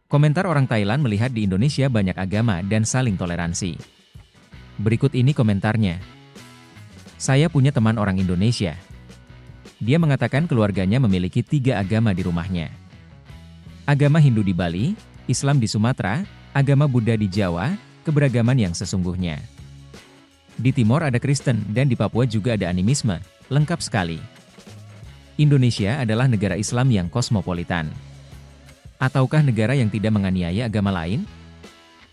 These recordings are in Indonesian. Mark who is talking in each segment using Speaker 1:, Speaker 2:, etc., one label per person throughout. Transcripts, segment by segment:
Speaker 1: Komentar orang Thailand melihat di Indonesia banyak agama dan saling toleransi. Berikut ini komentarnya. Saya punya teman orang Indonesia. Dia mengatakan keluarganya memiliki 3 agama di rumahnya. Agama Hindu di Bali, Islam di Sumatera, agama Buddha di Jawa, keberagaman yang sesungguhnya. Di Timor ada Kristen dan di Papua juga ada animisme, lengkap sekali. Indonesia adalah negara Islam yang kosmopolitan. Ataukah negara yang tidak menganiaya agama lain?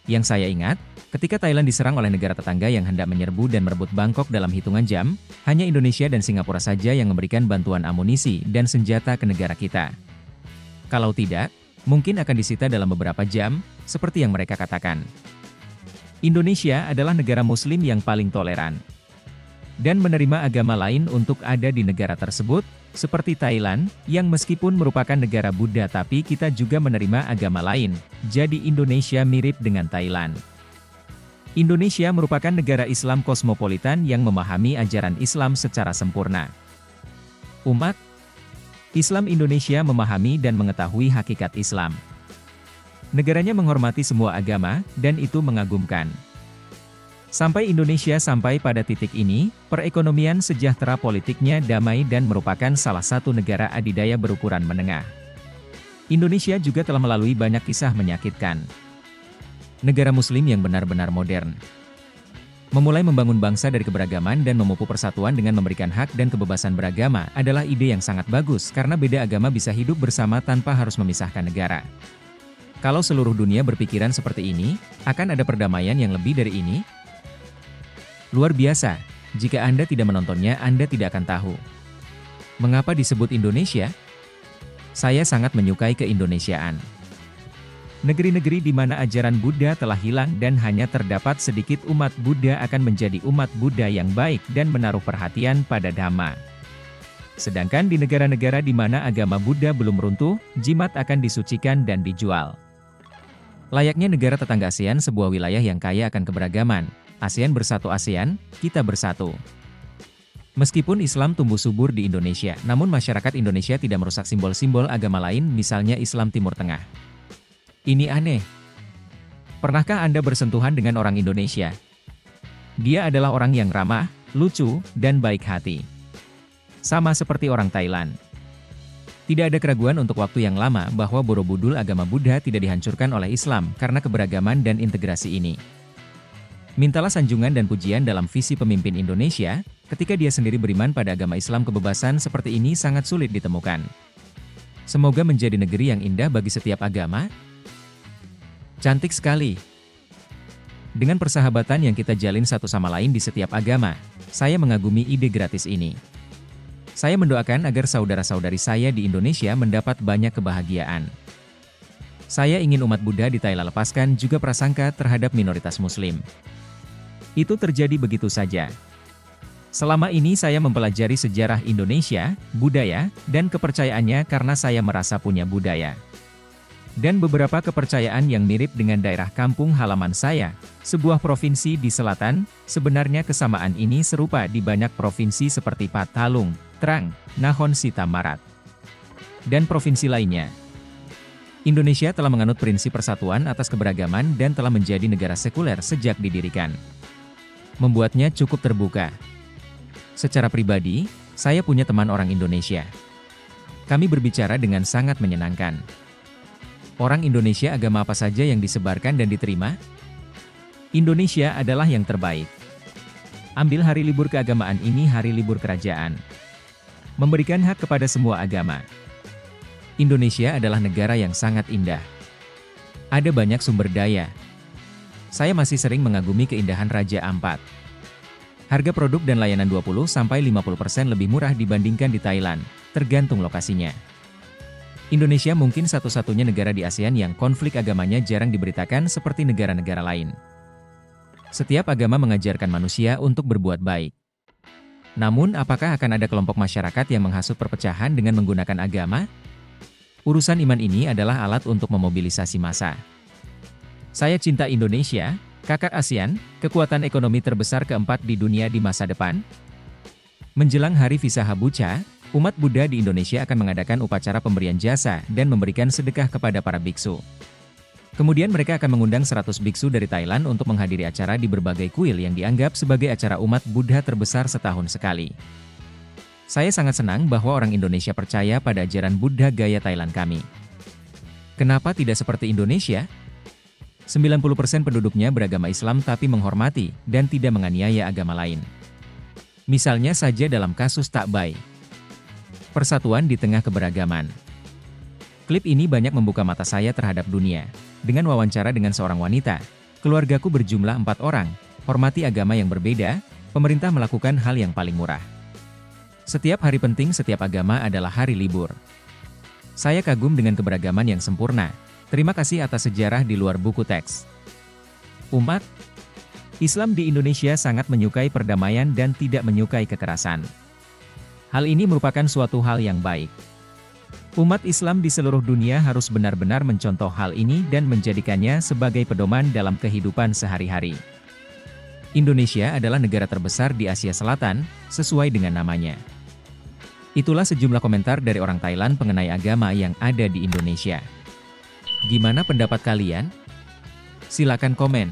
Speaker 1: Yang saya ingat, ketika Thailand diserang oleh negara tetangga yang hendak menyerbu dan merebut Bangkok dalam hitungan jam, hanya Indonesia dan Singapura saja yang memberikan bantuan amunisi dan senjata ke negara kita. Kalau tidak, mungkin akan disita dalam beberapa jam, seperti yang mereka katakan. Indonesia adalah negara Muslim yang paling toleran dan menerima agama lain untuk ada di negara tersebut, seperti Thailand, yang meskipun merupakan negara Buddha tapi kita juga menerima agama lain, jadi Indonesia mirip dengan Thailand. Indonesia merupakan negara Islam kosmopolitan yang memahami ajaran Islam secara sempurna. Umat Islam Indonesia memahami dan mengetahui hakikat Islam. Negaranya menghormati semua agama, dan itu mengagumkan. Sampai Indonesia sampai pada titik ini, perekonomian sejahtera politiknya damai dan merupakan salah satu negara adidaya berukuran menengah. Indonesia juga telah melalui banyak kisah menyakitkan. Negara Muslim yang benar-benar modern. Memulai membangun bangsa dari keberagaman dan memupuk persatuan dengan memberikan hak dan kebebasan beragama adalah ide yang sangat bagus karena beda agama bisa hidup bersama tanpa harus memisahkan negara. Kalau seluruh dunia berpikiran seperti ini, akan ada perdamaian yang lebih dari ini? Luar biasa, jika Anda tidak menontonnya Anda tidak akan tahu. Mengapa disebut Indonesia? Saya sangat menyukai keindonesiaan. Negeri-negeri di mana ajaran Buddha telah hilang dan hanya terdapat sedikit umat Buddha akan menjadi umat Buddha yang baik dan menaruh perhatian pada Dhamma. Sedangkan di negara-negara di mana agama Buddha belum runtuh, jimat akan disucikan dan dijual. Layaknya negara tetangga ASEAN sebuah wilayah yang kaya akan keberagaman. ASEAN bersatu ASEAN, kita bersatu. Meskipun Islam tumbuh subur di Indonesia, namun masyarakat Indonesia tidak merusak simbol-simbol agama lain misalnya Islam Timur Tengah. Ini aneh. Pernahkah Anda bersentuhan dengan orang Indonesia? Dia adalah orang yang ramah, lucu, dan baik hati. Sama seperti orang Thailand. Tidak ada keraguan untuk waktu yang lama bahwa Borobudur agama Buddha tidak dihancurkan oleh Islam karena keberagaman dan integrasi ini. Mintalah sanjungan dan pujian dalam visi pemimpin Indonesia, ketika dia sendiri beriman pada agama Islam kebebasan seperti ini sangat sulit ditemukan. Semoga menjadi negeri yang indah bagi setiap agama. Cantik sekali. Dengan persahabatan yang kita jalin satu sama lain di setiap agama, saya mengagumi ide gratis ini. Saya mendoakan agar saudara-saudari saya di Indonesia mendapat banyak kebahagiaan. Saya ingin umat Buddha di Thailand lepaskan juga prasangka terhadap minoritas Muslim. Itu terjadi begitu saja. Selama ini saya mempelajari sejarah Indonesia, budaya, dan kepercayaannya karena saya merasa punya budaya. Dan beberapa kepercayaan yang mirip dengan daerah kampung halaman saya, sebuah provinsi di selatan, sebenarnya kesamaan ini serupa di banyak provinsi seperti Patalung, Trang, Nahon Sita Marat, dan provinsi lainnya. Indonesia telah menganut prinsip persatuan atas keberagaman dan telah menjadi negara sekuler sejak didirikan. Membuatnya cukup terbuka. Secara pribadi, saya punya teman orang Indonesia. Kami berbicara dengan sangat menyenangkan. Orang Indonesia agama apa saja yang disebarkan dan diterima? Indonesia adalah yang terbaik. Ambil hari libur keagamaan ini hari libur kerajaan. Memberikan hak kepada semua agama. Indonesia adalah negara yang sangat indah. Ada banyak sumber daya. Saya masih sering mengagumi keindahan Raja Ampat. Harga produk dan layanan 20-50% lebih murah dibandingkan di Thailand, tergantung lokasinya. Indonesia mungkin satu-satunya negara di ASEAN yang konflik agamanya jarang diberitakan seperti negara-negara lain. Setiap agama mengajarkan manusia untuk berbuat baik. Namun apakah akan ada kelompok masyarakat yang menghasut perpecahan dengan menggunakan agama? Urusan iman ini adalah alat untuk memobilisasi massa. Saya cinta Indonesia, kakak ASEAN, kekuatan ekonomi terbesar keempat di dunia di masa depan. Menjelang Hari Visaha-Buca, umat Buddha di Indonesia akan mengadakan upacara pemberian jasa dan memberikan sedekah kepada para biksu. Kemudian mereka akan mengundang 100 biksu dari Thailand untuk menghadiri acara di berbagai kuil yang dianggap sebagai acara umat Buddha terbesar setahun sekali. Saya sangat senang bahwa orang Indonesia percaya pada ajaran Buddha gaya Thailand kami. Kenapa tidak seperti Indonesia? 90% penduduknya beragama Islam tapi menghormati dan tidak menganiaya agama lain. Misalnya saja dalam kasus Takbai. Persatuan di tengah keberagaman. Klip ini banyak membuka mata saya terhadap dunia. Dengan wawancara dengan seorang wanita, keluargaku berjumlah 4 orang, hormati agama yang berbeda, pemerintah melakukan hal yang paling murah. Setiap hari penting setiap agama adalah hari libur. Saya kagum dengan keberagaman yang sempurna. Terima kasih atas sejarah di luar buku teks. Umat Islam di Indonesia sangat menyukai perdamaian dan tidak menyukai kekerasan. Hal ini merupakan suatu hal yang baik. Umat Islam di seluruh dunia harus benar-benar mencontoh hal ini dan menjadikannya sebagai pedoman dalam kehidupan sehari-hari. Indonesia adalah negara terbesar di Asia Selatan, sesuai dengan namanya. Itulah sejumlah komentar dari orang Thailand mengenai agama yang ada di Indonesia. Gimana pendapat kalian? Silakan komen.